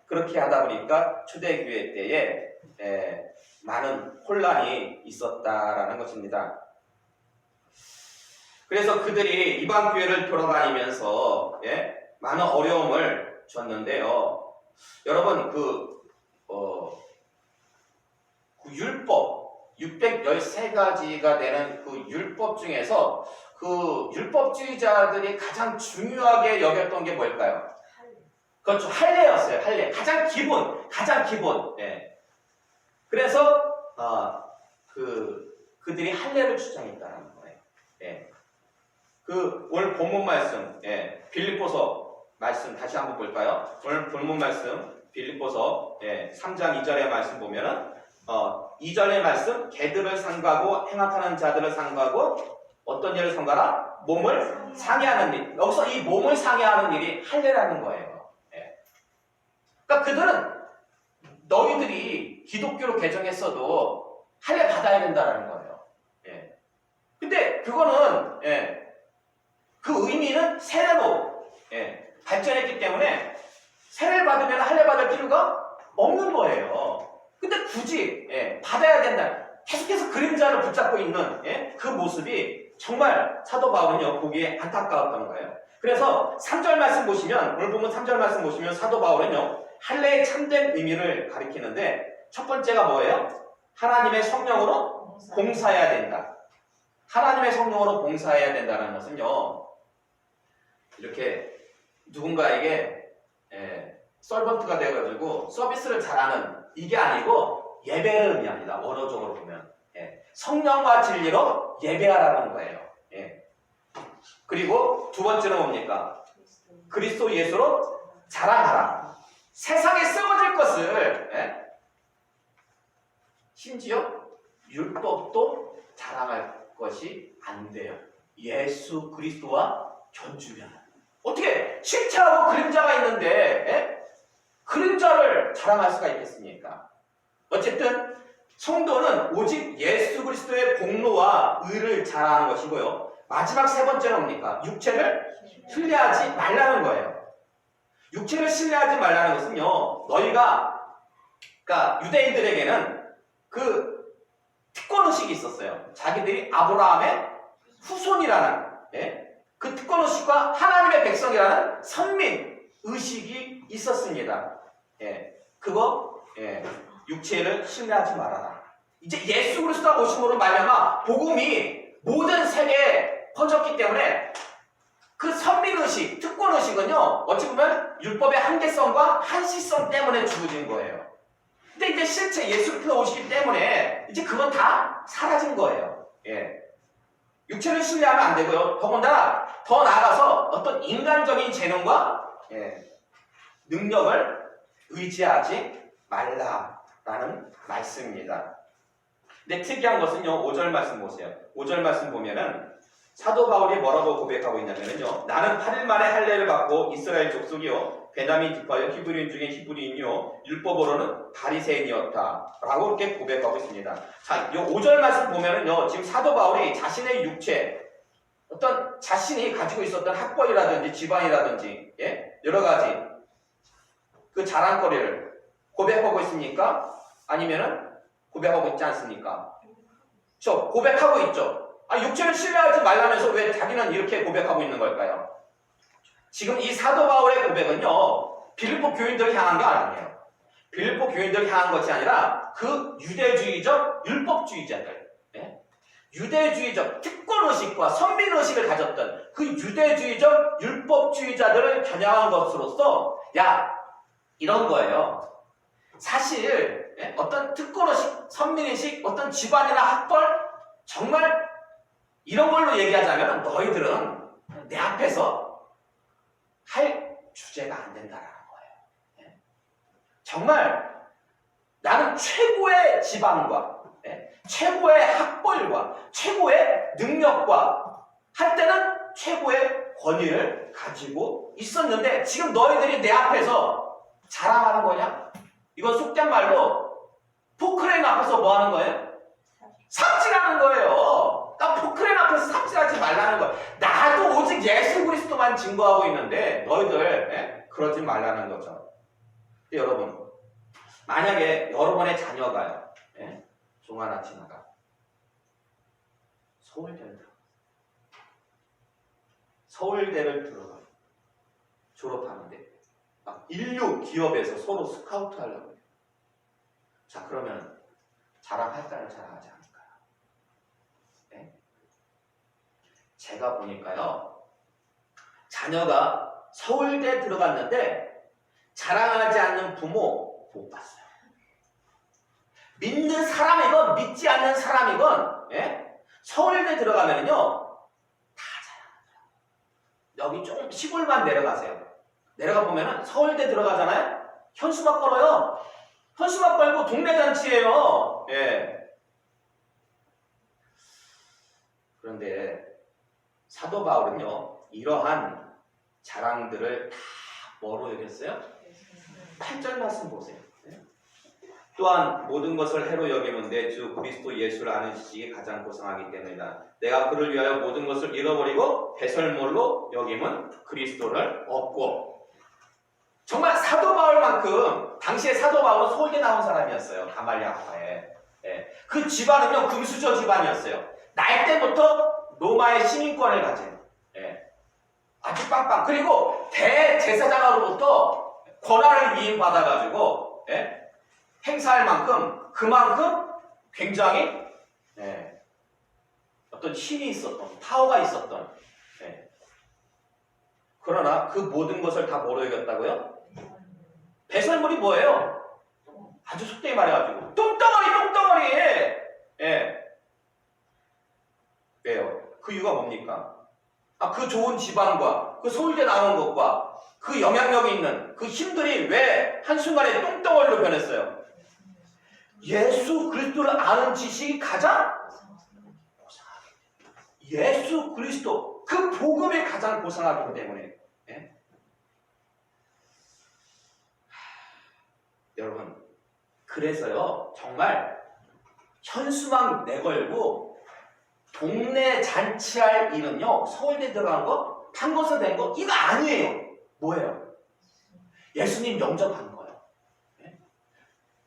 그렇게 하다 보니까 초대교회 때에 많은 혼란이 있었다라는 것입니다. 그래서 그들이 이방 교회를 돌아다니면서 많은 어려움을 줬는데요. 여러분 그 율법 613가지가 되는 그 율법 중에서 그 율법주의자들이 가장 중요하게 여겼던 게 뭘까요? 그렇죠. 할례였어요. 할례. 가장 기본. 그래서 그들이 할례를 주장했다는 거예요. 그 오늘 본문 말씀, 빌립보서 말씀 다시 한번 볼까요? 오늘 본문 말씀 빌립보서 3장 2절의 말씀 보면은 2절의 말씀, 개들을 상가고 행악하는 자들을 상가고 어떤 일을 상가라? 몸을 상해하는 일. 여기서 이 몸을 상해하는 일이 할례라는 거예요. 그러니까 그들은 너희들이 기독교로 개정했어도 할례 받아야 된다는 거예요. 근데 그거는 그 의미는 세례로 발전했기 때문에 세례를 받으면 할례 받을 필요가 없는 거예요. 근데 굳이 받아야 된다. 계속해서 그림자를 붙잡고 있는 그 모습이 정말 사도 바울은요 보기에 안타까웠던 거예요. 그래서 3절 말씀 보시면 오늘 보면 3절 말씀 보시면 사도 바울은요 할례의 참된 의미를 가리키는데 첫 번째가 뭐예요? 하나님의 성령으로 봉사해야 된다. 하나님의 성령으로 봉사해야 된다는 것은요 이렇게 누군가에게 서번트가 돼가지고 서비스를 잘하는 이게 아니고 예배를 의미합니다. 원어적으로 보면 성령과 진리로 예배하라는 거예요. 그리고 두 번째는 뭡니까? 그리스도 예수로 자랑하라. 세상에 쓰여질 것을 심지어 율법도 자랑할 것이 안 돼요. 예수 그리스도와 견주면 어떻게 실체하고 그림자가 있는데 그림자를 자랑할 수가 있겠습니까? 어쨌든 성도는 오직 예수 그리스도의 공로와 의를 자랑하는 것이고요. 마지막 세 번째는 뭡니까? 육체를 신뢰하지 말라는 거예요. 육체를 신뢰하지 말라는 것은요. 너희가 그러니까 유대인들에게는 그 특권의식이 있었어요. 자기들이 아브라함의 후손이라는 그 특권의식과 하나님의 백성이라는 선민의식이 있었습니다. 그거 육체를 신뢰하지 말아라. 이제 예수 그리스도가 오심으로 말미암아 복음이 모든 세계에 퍼졌기 때문에 그 선민의식, 특권의식은요 어찌 보면 율법의 한계성과 한시성 때문에 주어진 거예요. 근데 이제 실제 예수 그리스도가 오시기 때문에 이제 그건 다 사라진 거예요. 육체를 신뢰하면 안 되고요. 더군다나 더 나아가서 어떤 인간적인 재능과 능력을 의지하지 말라라는 말씀입니다. 근데 특이한 것은요. 5절 말씀 보세요. 5절 말씀 보면은 사도 바울이 뭐라고 고백하고 있냐면요. 나는 8일 만에 할례를 받고 이스라엘 족속이요. 베냐민 지파요. 히브리인 중에 히브리인이요. 율법으로는 바리새인이었다. 라고 이렇게 고백하고 있습니다. 자, 이 5절 말씀 보면은요. 지금 사도 바울이 자신의 육체, 어떤 자신이 가지고 있었던 학벌이라든지 집안이라든지, 여러 가지 그 자랑거리를 고백하고 있습니까? 아니면은 고백하고 있지 않습니까? 저 고백하고 있죠. 육체를 신뢰하지 말라면서 왜 자기는 이렇게 고백하고 있는 걸까요? 지금 이 사도 바울의 고백은요, 빌립보 교인들을 향한 게 아니에요. 빌립보 교인들을 향한 것이 아니라 그 유대주의적 율법주의자들, 유대주의적 특권의식과 선민의식을 가졌던 그 유대주의적 율법주의자들을 겨냥한 것으로서 이런 거예요. 사실 어떤 특권의식, 선민의식, 어떤 집안이나 학벌 정말 이런 걸로 얘기하자면 너희들은 내 앞에서 할 주제가 안 된다라는 거예요. 정말 나는 최고의 집안과 최고의 학벌과 최고의 능력과 할 때는 최고의 권위를 가지고 있었는데 지금 너희들이 내 앞에서 자랑하는 거냐? 이건 속된 말로 포크레인 앞에서 뭐 하는 거예요? 삽질하는 거예요. 그러니까 포크레인 앞에서 삽질하지 말라는 거예요. 나도 오직 예수 그리스도만 증거하고 있는데 너희들 그러지 말라는 거죠. 근데 여러분, 만약에 여러분의 자녀가요, 예? 중 하나 지나가 서울대를 들어가 졸업하는데 막 인류 기업에서 서로 스카우트 하려고 해요. 자, 그러면 자랑할까요? 자랑하지 않을까요? 네? 제가 보니까요, 자녀가 서울대 들어갔는데 자랑하지 않는 부모 못 봤어요. 믿는 사람이건 믿지 않는 사람이건, 예? 서울대 들어가면요 다 자랑하더라고요. 여기 좀 시골만 내려가세요. 내려가 보면은 서울대 들어가잖아요. 현수막 걸어요. 현수막 걸고 동네 잔치예요. 예. 그런데 사도 바울은요, 이러한 자랑들을 다 뭐로 여겼어요? 8절 말씀 보세요. 예? 또한 모든 것을 해로 여기면 내 주 그리스도 예수를 아는 지식이 가장 고상하기 때문이다. 내가 그를 위하여 모든 것을 잃어버리고 배설물로 여김은 그리스도를 얻고. 정말 사도 바울만큼 당시에 사도 바울은 서울대 나온 사람이었어요. 가말리아파에. 예. 그 집안은요 금수저 집안이었어요. 나이 때부터 로마의 시민권을 가진, 예. 아주 빵빵. 그리고 대제사장으로부터 권한을 위임받아가지고, 예. 행사할 만큼 그만큼 굉장히, 예. 어떤 힘이 있었던, 파워가 있었던, 예. 그러나 그 모든 것을 다 뭐로 여겼다고요? 배설물이 뭐예요? 아주 속되게 말해가지고 똥덩어리. 예. 왜요? 그 이유가 뭡니까? 그 좋은 집안과 그 서울대 나온 것과 그 영향력이 있는 그 힘들이 왜 한순간에 똥덩어리로 변했어요? 예수 그리스도를 아는 지식이 가장 고상하기 때문에. 예수 그리스도 그 복음이 가장 고상하기 때문에. 예? 여러분, 그래서요 정말 현수막 내걸고 동네 잔치할 일은요 서울대 들어간 거, 판거서 된 거 이거 아니에요. 뭐예요? 예수님 영접한 거예요.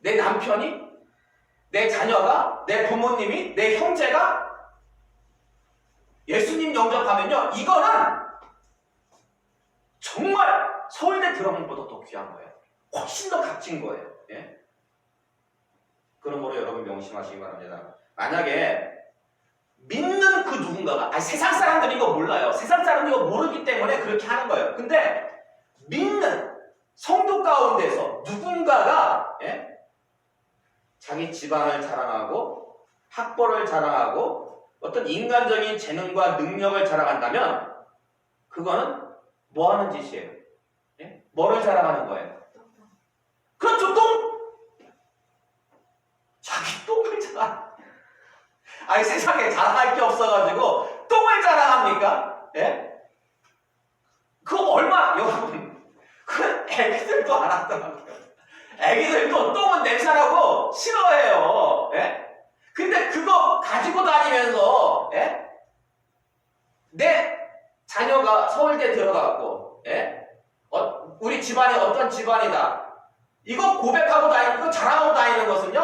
내 남편이, 내 자녀가, 내 부모님이, 내 형제가 예수님 영접하면요 이거는 정말 서울대 들어간 것보다 더 귀한 거예요. 훨씬 더 값진 거예요. 예? 그러므로 여러분 명심하시기 바랍니다. 만약에 믿는 그 누군가가, 세상 사람들이 이거 몰라요. 세상 사람들이 이거 모르기 때문에 그렇게 하는 거예요. 근데 믿는 성도 가운데서 누군가가, 예? 자기 집안을 자랑하고 학벌을 자랑하고 어떤 인간적인 재능과 능력을 자랑한다면 그거는 뭐 하는 짓이에요? 예? 뭐를 자랑하는 거예요? 그렇죠, 똥! 자기 똥을 자랑. 세상에 자랑할 게 없어가지고 똥을 자랑합니까? 예? 그거 여러분, 그 애기들도 안 하더라고요. 애기들도 똥은 냄새나고 싫어해요. 예? 근데 그거 가지고 다니면서, 예? 내 자녀가 서울대 들어갔고, 예? 우리 집안이 어떤 집안이다. 이거 고백하고 다니고, 이거 자랑하고 다니는 것은요,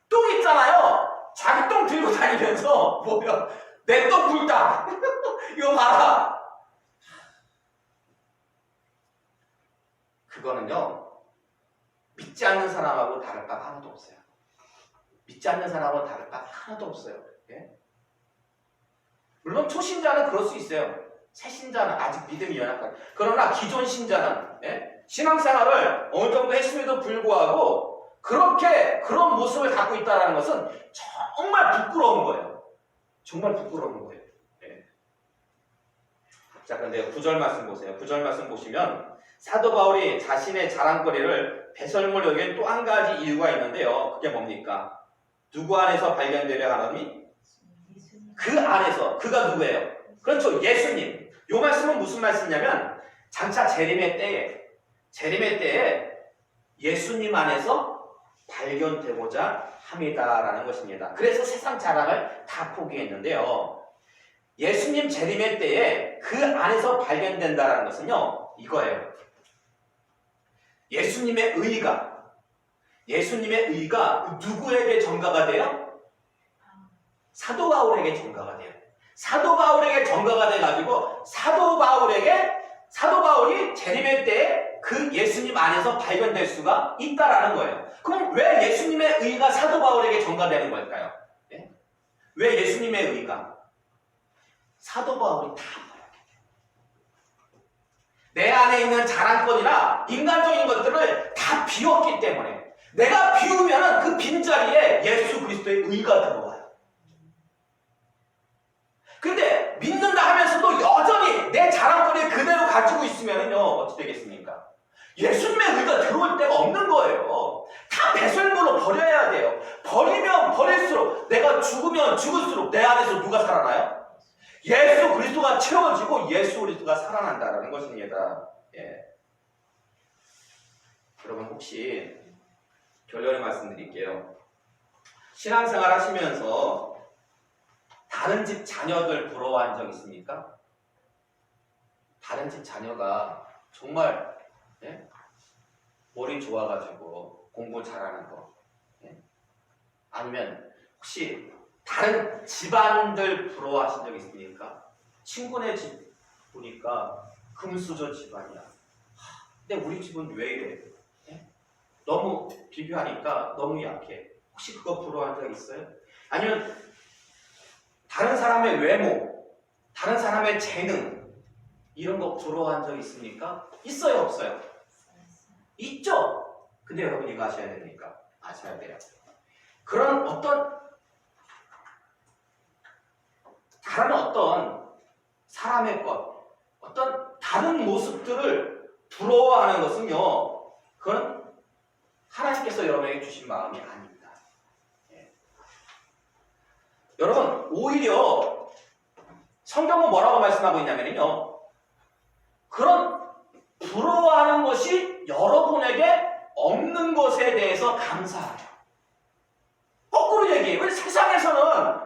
똥 있잖아요. 자기 똥 들고 다니면서, 뭐야, 내 똥 굴다. 이거 봐라. 그거는요, 믿지 않는 사람하고 다를 바가 하나도 없어요. 믿지 않는 사람하고 다를 바가 하나도 없어요. 예? 물론 초신자는 그럴 수 있어요. 새신자는 아직 믿음이 연약한. 그러나 기존 신자는, 예? 신앙생활을 어느 정도 했음에도 불구하고 그런 모습을 갖고 있다는 것은 정말 부끄러운 거예요. 정말 부끄러운 거예요. 예. 자, 그런데 9절 말씀 보세요. 9절 말씀 보시면 사도 바울이 자신의 자랑거리를 배설물 여기엔 또 한 가지 이유가 있는데요. 그게 뭡니까? 누구 안에서 발견되려 하느니? 그 안에서. 그가 누구예요? 그렇죠. 예수님. 이 말씀은 무슨 말씀이냐면 장차 재림의 때에 예수님 안에서 발견되고자 함이다라는 것입니다. 그래서 세상 자랑을 다 포기했는데요. 예수님 재림의 때에 그 안에서 발견된다라는 것은요, 이거예요. 예수님의 의가 누구에게 전가가 돼요? 사도 바울에게 전가가 돼요. 사도 바울에게 전가가 돼가지고 사도 바울이 재림의 때에 그 예수님 안에서 발견될 수가 있다라는 거예요. 그럼 왜 예수님의 의가 사도 바울에게 전가되는 걸까요? 예? 왜 예수님의 의가? 사도 바울이 다 내 안에 있는 자랑거리나 인간적인 것들을 다 비웠기 때문에 내가 비우면 그 빈자리에 예수 그리스도의 의가 들어와요. 근데 믿는다 하면서도 여전히 내 자랑거리를 그대로 가지고 있으면요 어떻게 되겠습니까? 예수님의 의가 들어올 데가 없는 거예요. 다 배설물로 버려야 돼요. 버리면 버릴수록 내가 죽으면 죽을수록 내 안에서 누가 살아나요? 예수 그리스도가 채워지고 예수 그리스도가 살아난다라는 것입니다. 예. 여러분 혹시 결론을 말씀드릴게요. 신앙생활 하시면서 다른 집 자녀들 부러워한 적 있습니까? 다른 집 자녀가 정말 예? 머리 좋아가지고 공부 잘하는 거 아니면 혹시 다른 집안들 부러워하신 적 있습니까? 친구네 집 보니까 금수저 집안이야. 근데 우리 집은 왜 이래? 너무 비교하니까 너무 약해. 혹시 그거 부러워한 적 있어요? 아니면 다른 사람의 외모, 다른 사람의 재능 이런 거 부러워한 적 있습니까? 있어요, 없어요? 있죠? 근데 여러분 이거 아셔야 되니까 아셔야 돼요. 그런 다른 어떤 사람의 것, 어떤 다른 모습들을 부러워하는 것은요, 그건 하나님께서 여러분에게 주신 마음이 아닙니다. 예. 여러분, 오히려 성경은 뭐라고 말씀하고 있냐면요, 그런 부러워하는 것이 여러분에게 없는 것에 대해서 감사하죠. 거꾸로 얘기해요. 왜 세상에서는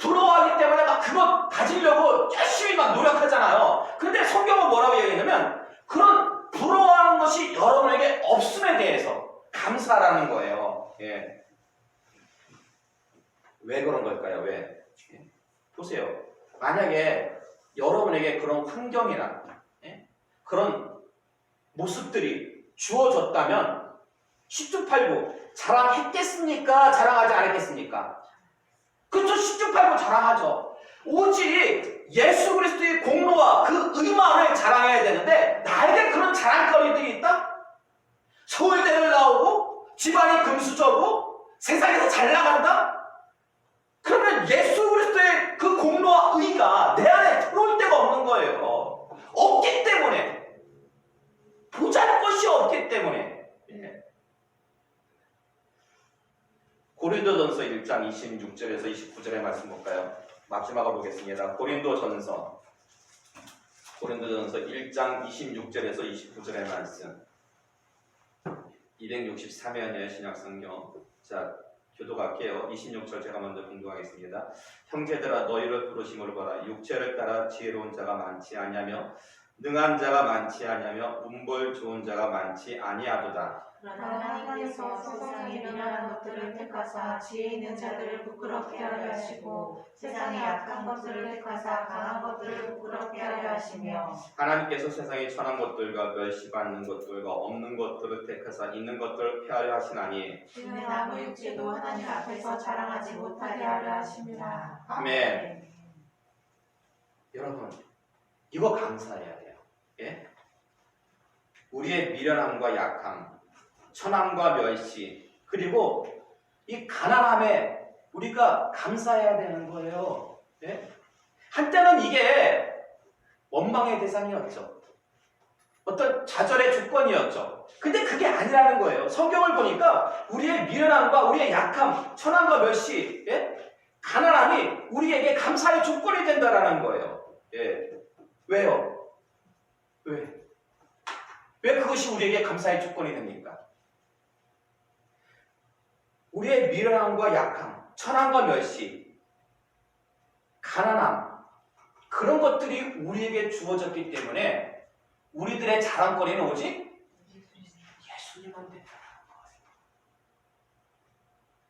부러워하기 때문에 막 그거 가지려고 열심히 막 노력하잖아요. 근데 성경은 뭐라고 얘기했냐면 그런 부러워하는 것이 여러분에게 없음에 대해서 감사라는 거예요. 예. 왜 그런 걸까요? 왜? 보세요. 만약에 여러분에게 그런 환경이나 그런 모습들이 주어졌다면 10주8구 자랑했겠습니까? 자랑하지 않았겠습니까? 그렇죠. 10주8구 자랑하죠. 오직 예수 그리스도의 공로와 그 의만을 자랑해야 되는데 나에게 그런 자랑거리들이 있다? 서울대를 나오고 집안이 금수저고 세상에서 잘 나간다? 그러면 예수 그리스도의 그 공로와 의가 내 안에 들어올 데가 없는 거예요. 없기 때문에. 보잘것이 없기 때문에. 고린도전서 1장 26절에서 29절의 말씀 볼까요? 마지막으로 보겠습니다. 고린도전서 1장 26절에서 29절의 말씀. 263회년의 신약성경. 자, 교도갈게요. 26절 제가 먼저 공부하겠습니다. 형제들아 너희를 부르심을 보라. 육체를 따라 지혜로운 자가 많지 아니하며 능한 자가 많지 아니하며 문벌 좋은 자가 많지 아니하도다. 그러나 하나님께서 세상에 미련한 것들을 택하사 지혜 있는 자들을 부끄럽게 하려 하시고 세상에 약한 것들을 택하사 강한 것들을 부끄럽게 하려 하시며 하나님께서 세상에 천한 것들과 멸시받는 것들과 없는 것들을 택하사 있는 것들을 폐하려 하시나니 주의 나무 육체도 하나님 앞에서 자랑하지 못하게 하려 하십니다. 아멘. 여러분 이거 감사해야 돼요. 예? 우리의 미련함과 약함, 천함과 멸시, 그리고 이 가난함에 우리가 감사해야 되는 거예요. 예? 한때는 이게 원망의 대상이었죠. 어떤 좌절의 조건이었죠. 근데 그게 아니라는 거예요. 성경을 보니까 우리의 미련함과 우리의 약함, 천함과 멸시, 예? 가난함이 우리에게 감사의 조건이 된다라는 거예요. 예. 왜요? 왜 그것이 우리에게 감사의 조건이 됩니까? 우리의 미련함과 약함, 천함과 멸시, 가난함, 그런 것들이 우리에게 주어졌기 때문에 우리들의 자랑거리는 오직 예수 예수님한테 자랑하는 거예요.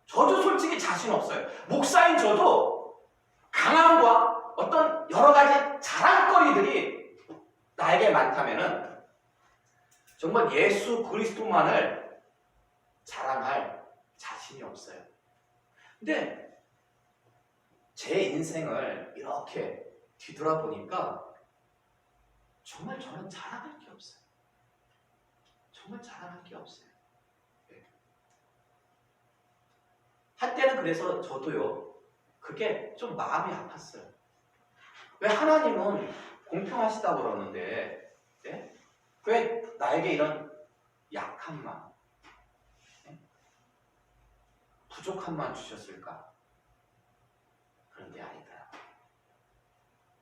저도 솔직히 자신 없어요. 목사인 저도 강함과 어떤 여러 가지 자랑거리들이 나에게 많다면은 정말 예수 그리스도만을 자랑할 자신이 없어요. 근데 제 인생을 이렇게 뒤돌아보니까 정말 저는 자랑할 게 없어요. 정말 자랑할 게 없어요. 네. 한때는 그래서 저도요, 그게 좀 마음이 아팠어요. 왜 하나님은 공평하시다고 그러는데, 네? 왜 나에게 이런 약함만, 네? 부족함만 주셨을까? 그런데 아니더라.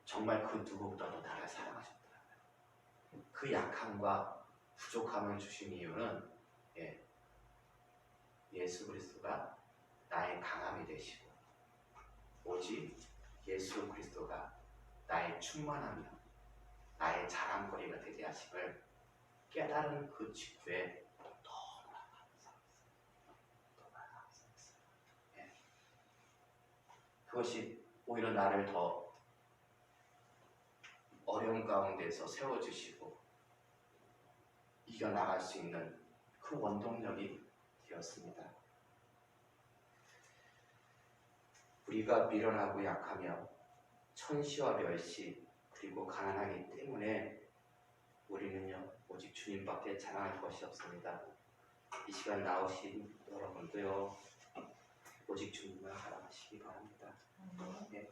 정말 그 누구보다도 나를 사랑하셨더라고요. 그 약함과 부족함을 주신 이유는 예수 그리스도가 나의 강함이 되시고 오직 예수 그리스도가 나의 충만하며 나의 자랑거리가 되게 하심을 깨달은 그 직후에 너무나 감사했어요. 그것이 오히려 나를 더 어려운 가운데서 세워주시고 이겨나갈 수 있는 그 원동력이 되었습니다. 우리가 미련하고 약하며 천시와 멸시 그리고 가난하기 때문에 우리는요 오직 주님밖에 자랑할 것이 없습니다. 이 시간 나오신 여러분도요 오직 주님만 자랑하시기 바랍니다. 네.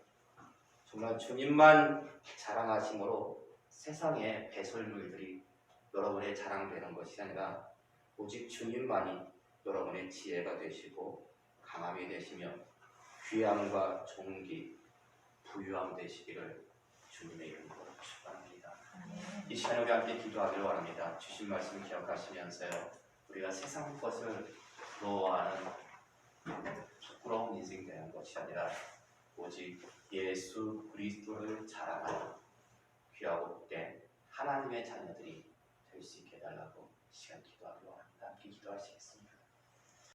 정말 주님만 자랑하심으로 세상의 배설물들이 여러분의 자랑되는 것이 아니라 오직 주님만이 여러분의 지혜가 되시고 강함이 되시며 귀함과 존귀, 부유함 되시기를 주님의 이름으로 축원합니다. 이 시간에 우리 함께 기도하기를 원합니다. 주신 말씀 기억하시면서요. 우리가 세상 것을 부러워하는 부끄러운 인생이 되는 것이 아니라 오직 예수 그리스도를 자랑하는 귀하고 복된 하나님의 자녀들이 될 수 있게 해달라고 시간 기도하기를 원합니다. 함께 기도하시겠습니다.